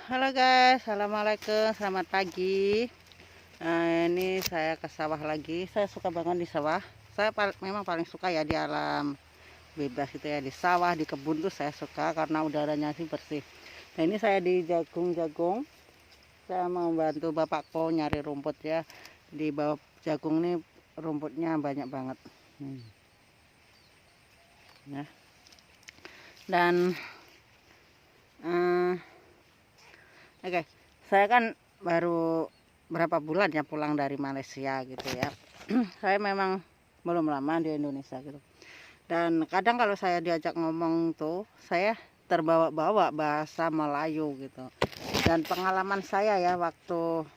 Halo guys, assalamualaikum, selamat pagi. Ini saya ke sawah lagi. Saya suka banget di sawah. Saya memang paling suka ya di alam bebas itu ya, di sawah, di kebun tuh saya suka karena udaranya sih bersih. Nah ini saya di jagung. Saya mau bantu bapakku nyari rumput ya. Di bawah jagung ini rumputnya banyak banget. Nah, dan oke, saya kan baru berapa bulan ya pulang dari Malaysia gitu ya. Saya memang belum lama di Indonesia gitu. Dan kadang kalau saya diajak ngomong tuh, saya terbawa-bawa bahasa Melayu gitu. Dan pengalaman saya ya waktu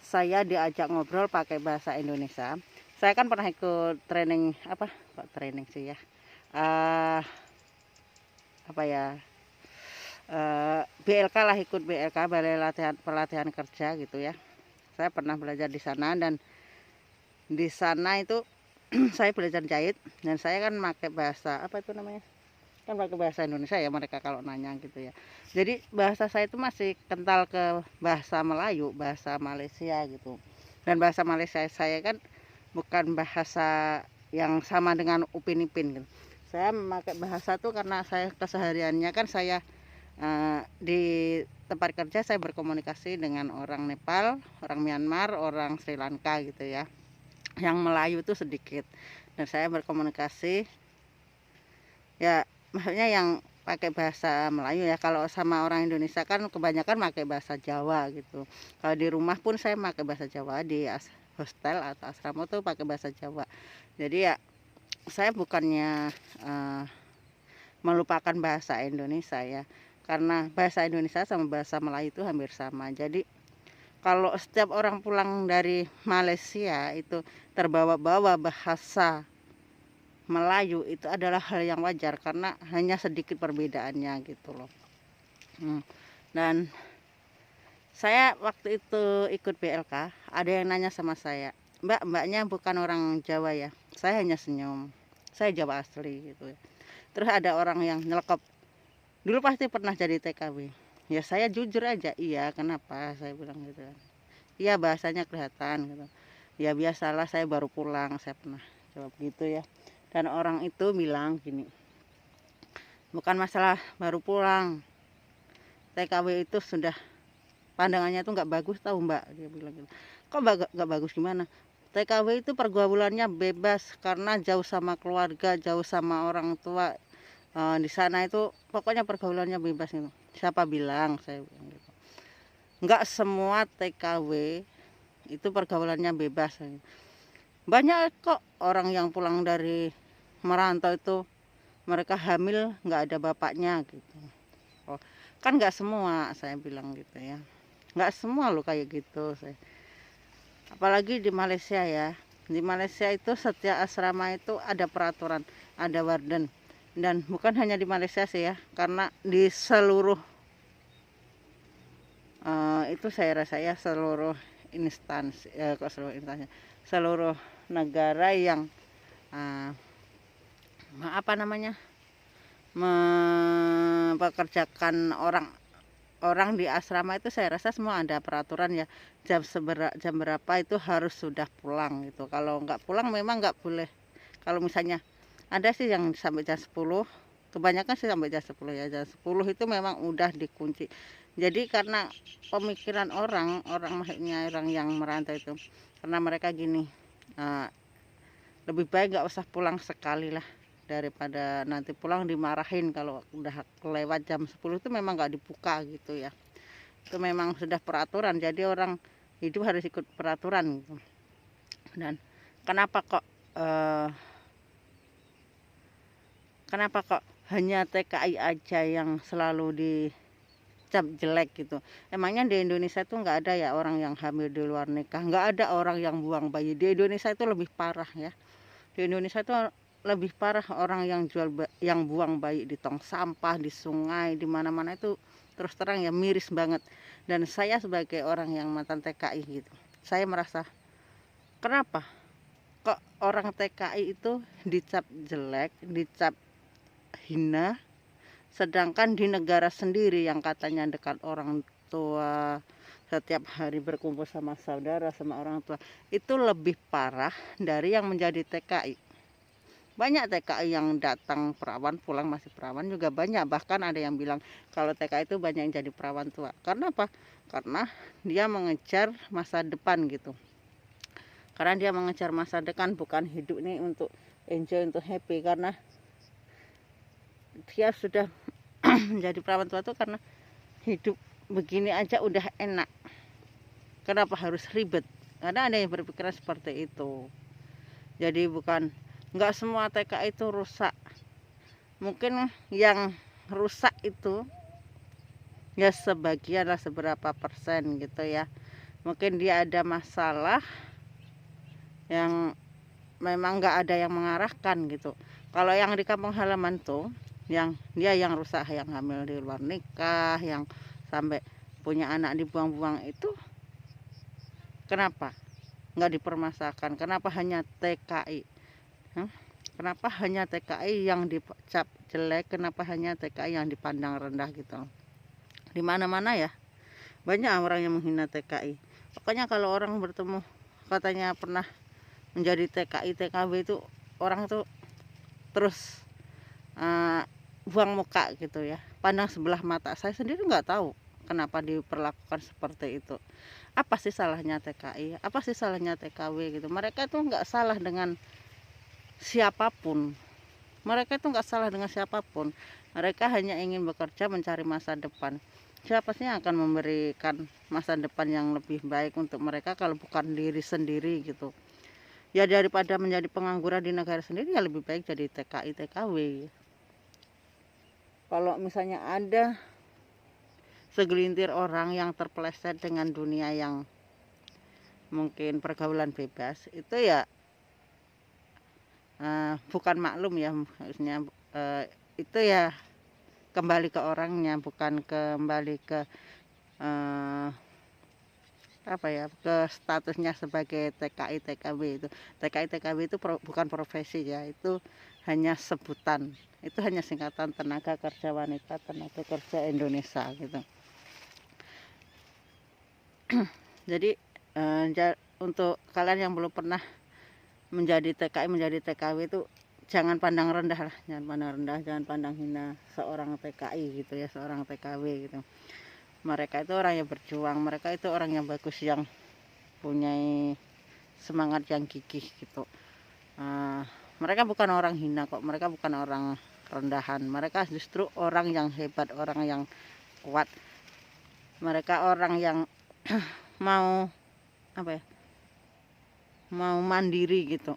saya diajak ngobrol pakai bahasa Indonesia. Saya kan pernah ikut training apa? Kok training sih ya? Eh apa ya? BLK lah, ikut BLK, Balai Latihan Pelatihan Kerja gitu ya. Saya pernah belajar di sana dan di sana itu saya belajar jahit dan saya kan pakai bahasa apa itu namanya? Kan pakai bahasa Indonesia ya mereka kalau nanya gitu ya. Jadi bahasa saya itu masih kental ke bahasa Melayu, bahasa Malaysia gitu. Dan bahasa Malaysia saya kan bukan bahasa yang sama dengan Upin Ipin gitu. Saya memakai bahasa tuh karena saya kesehariannya kan saya di tempat kerja saya berkomunikasi dengan orang Nepal, orang Myanmar, orang Sri Lanka gitu ya. Yang Melayu itu sedikit. Dan saya berkomunikasi ya maksudnya yang pakai bahasa Melayu ya. Kalau sama orang Indonesia kan kebanyakan pakai bahasa Jawa gitu. Kalau di rumah pun saya pakai bahasa Jawa, di hostel atau asrama tuh pakai bahasa Jawa. Jadi ya saya bukannya melupakan bahasa Indonesia ya, karena bahasa Indonesia sama bahasa Melayu itu hampir sama. Jadi kalau setiap orang pulang dari Malaysia itu terbawa-bawa bahasa Melayu, itu adalah hal yang wajar karena hanya sedikit perbedaannya gitu loh. Dan saya waktu itu ikut BLK, ada yang nanya sama saya, mbaknya bukan orang Jawa ya? Saya hanya senyum, saya Jawa asli gitu ya. Terus ada orang yang nyelekop, dulu pasti pernah jadi TKW. Ya saya jujur aja, iya, kenapa saya bilang gitu kan. Iya bahasanya kelihatan gitu. Ya biasalah, saya baru pulang, saya pernah jawab gitu ya. Dan orang itu bilang gini, bukan masalah baru pulang, TKW itu sudah pandangannya tuh nggak bagus tahu mbak, dia bilang gitu. Kok nggak bagus gimana? TKW itu pergaulannya bebas karena jauh sama keluarga, jauh sama orang tua. Di sana itu pokoknya pergaulannya bebas itu. Siapa bilang, saya bilang gitu. Nggak semua TKW itu pergaulannya bebas. Banyak kok orang yang pulang dari merantau itu mereka hamil nggak ada bapaknya gitu. Oh, kan nggak semua, saya bilang gitu ya. Nggak semua loh kayak gitu. Apalagi di Malaysia ya. Di Malaysia itu setiap asrama itu ada peraturan, ada warden. Dan bukan hanya di Malaysia sih ya, karena di seluruh itu saya rasa ya seluruh instansi, seluruh negara yang apa namanya mempekerjakan orang di asrama itu saya rasa semua ada peraturan ya, jam berapa itu harus sudah pulang gitu. Kalau nggak pulang memang nggak boleh. Kalau misalnya ada sih yang sampai jam 10, kebanyakan sih sampai jam 10 ya. Jam 10 itu memang udah dikunci. Jadi karena pemikiran orang maksudnya orang yang merantau itu, karena mereka gini, lebih baik nggak usah pulang sekali lah daripada nanti pulang dimarahin kalau udah lewat jam 10 itu memang nggak dibuka gitu ya. Itu memang sudah peraturan, jadi orang hidup harus ikut peraturan gitu. Dan kenapa kok hanya TKI aja yang selalu dicap jelek gitu? Emangnya di Indonesia itu nggak ada ya orang yang hamil di luar nikah? Nggak ada orang yang buang bayi. Di Indonesia itu lebih parah ya. Di Indonesia itu lebih parah orang yang yang buang bayi di tong sampah, di sungai, di mana-mana itu terus terang ya miris banget. Dan saya sebagai orang yang mantan TKI gitu, saya merasa kenapa kok orang TKI itu dicap jelek, dicap hina, Sedangkan di negara sendiri yang katanya dekat orang tua, setiap hari berkumpul sama saudara, sama orang tua, itu lebih parah dari yang menjadi TKI. Banyak TKI yang datang perawan, pulang masih perawan juga banyak. Bahkan ada yang bilang kalau TKI itu banyak yang jadi perawan tua. Karena apa? Karena dia mengejar masa depan gitu. Karena dia mengejar masa depan, bukan hidup ini untuk enjoy, untuk happy. Karena dia sudah menjadi perawan tua itu karena hidup begini aja udah enak. Kenapa harus ribet? Karena ada yang berpikiran seperti itu. Jadi nggak semua TKI itu rusak. Mungkin yang rusak itu ya sebagian lah, seberapa persen gitu ya. Mungkin dia ada masalah yang memang nggak ada yang mengarahkan gitu. Kalau yang di kampung halaman tuh yang dia yang rusak, yang hamil di luar nikah, yang sampai punya anak dibuang-buang itu, kenapa nggak dipermasalahkan? Kenapa hanya TKI? Kenapa hanya TKI yang dicap jelek? Kenapa hanya TKI yang dipandang rendah gitu? Di mana-mana ya banyak orang yang menghina TKI. Pokoknya kalau orang bertemu katanya pernah menjadi TKI TKW itu, orang tuh terus buang muka gitu ya, pandang sebelah mata. Saya sendiri nggak tahu kenapa diperlakukan seperti itu. Apa sih salahnya TKI, apa sih salahnya TKW gitu? Mereka tuh nggak salah dengan siapapun, mereka itu nggak salah dengan siapapun. Mereka hanya ingin bekerja mencari masa depan. Siapa sih yang akan memberikan masa depan yang lebih baik untuk mereka kalau bukan diri sendiri gitu? Ya daripada menjadi pengangguran di negara sendiri, ya lebih baik jadi TKI TKW. Kalau misalnya ada segelintir orang yang terpeleset dengan dunia yang mungkin pergaulan bebas, itu ya bukan maklum ya, maksudnya itu ya kembali ke orangnya, bukan kembali ke apa ya, ke statusnya sebagai TKI TKW. Itu TKI TKW itu bukan profesi ya, itu hanya sebutan, itu hanya singkatan tenaga kerja wanita, tenaga kerja Indonesia gitu. Jadi untuk kalian yang belum pernah menjadi TKI, menjadi TKW itu jangan pandang rendah lah, jangan pandang rendah, jangan pandang hina seorang TKI gitu ya, seorang TKW gitu. Mereka itu orang yang berjuang, mereka itu orang yang bagus, yang punya semangat yang gigih gitu. Mereka bukan orang hina kok, mereka bukan orang rendahan, mereka justru orang yang hebat, orang yang kuat. Mereka orang yang mau apa ya, mau mandiri gitu,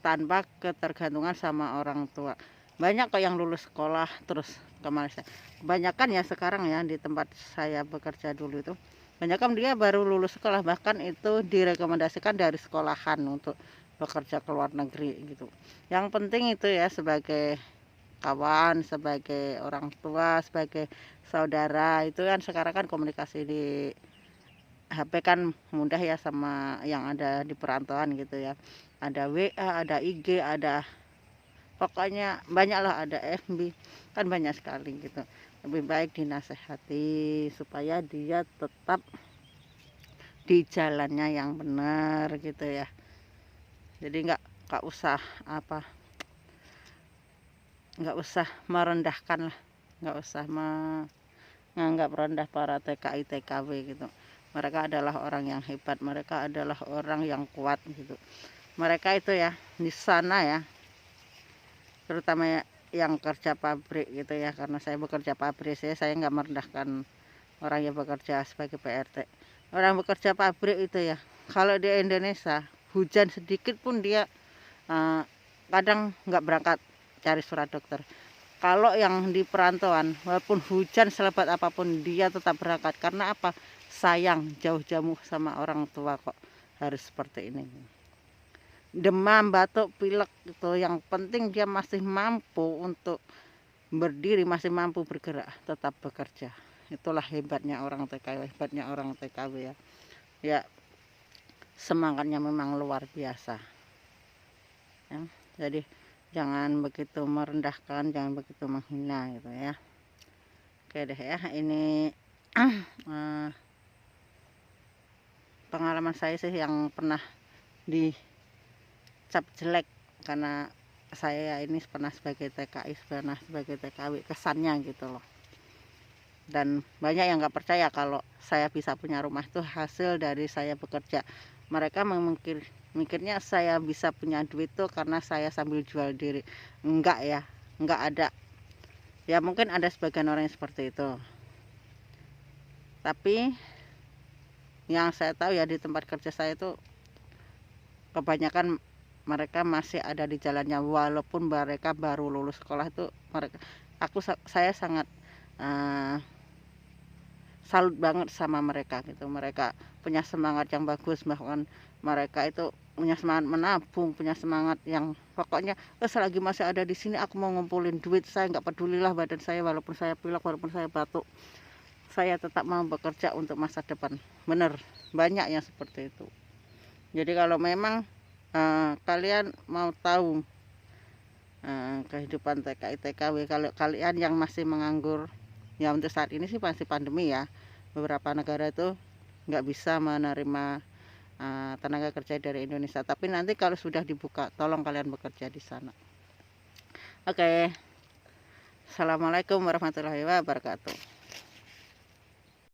tanpa ketergantungan sama orang tua. Banyak kok yang lulus sekolah terus ke Malaysia. Kebanyakan ya sekarang ya, di tempat saya bekerja dulu itu, kebanyakan dia baru lulus sekolah, bahkan itu direkomendasikan dari sekolahan untuk bekerja ke luar negeri gitu. Yang penting itu ya sebagai kawan, sebagai orang tua, sebagai saudara, itu kan sekarang kan komunikasi di HP kan mudah ya sama yang ada di perantauan gitu ya. Ada WA, ada IG, ada pokoknya banyak lah, ada FB, kan banyak sekali gitu. Lebih baik dinasehati supaya dia tetap di jalannya yang benar gitu ya. Jadi nggak usah nggak usah merendahkan lah, nggak usah menganggap rendah para TKI TKW gitu. Mereka adalah orang yang hebat, mereka adalah orang yang kuat gitu. Mereka itu ya di sana ya, terutama yang kerja pabrik gitu ya, karena saya bekerja pabrik, saya nggak merendahkan orang yang bekerja sebagai PRT. Orang bekerja pabrik itu ya, kalau di Indonesia hujan sedikit pun dia kadang nggak berangkat cari surat dokter. Kalau yang di perantauan, walaupun hujan selebat apapun, dia tetap berangkat. Karena apa? Sayang, jauh-jauh sama orang tua kok harus seperti ini. Demam, batuk, pilek itu, yang penting dia masih mampu untuk berdiri, masih mampu bergerak, tetap bekerja. Itulah hebatnya orang TKW, hebatnya orang TKW ya. Ya, semangatnya memang luar biasa. Ya, jadi jangan begitu merendahkan, jangan begitu menghina gitu ya. Oke deh ya, ini eh, pengalaman saya sih yang pernah dicap jelek karena saya ini pernah sebagai TKI, pernah sebagai TKW, kesannya gitu loh. Dan banyak yang nggak percaya kalau saya bisa punya rumah itu hasil dari saya bekerja. Mereka mikirnya saya bisa punya duit tuh karena saya sambil jual diri. Enggak ya, enggak ada. Ya mungkin ada sebagian orang yang seperti itu, tapi yang saya tahu ya di tempat kerja saya itu kebanyakan mereka masih ada di jalannya walaupun mereka baru lulus sekolah. Itu saya sangat uh, salut banget sama mereka gitu. Mereka punya semangat yang bagus, bahkan mereka itu punya semangat menabung, punya semangat yang pokoknya selagi masih ada di sini aku mau ngumpulin duit. Saya nggak pedulilah badan saya, walaupun saya pilek, walaupun saya batuk, saya tetap mau bekerja untuk masa depan. Bener, banyak yang seperti itu. Jadi kalau memang kalian mau tahu kehidupan TKI TKW, kalau kalian yang masih menganggur, ya untuk saat ini sih masih pandemi ya, beberapa negara itu nggak bisa menerima tenaga kerja dari Indonesia, tapi nanti kalau sudah dibuka tolong kalian bekerja di sana. Oke. Assalamualaikum warahmatullahi wabarakatuh.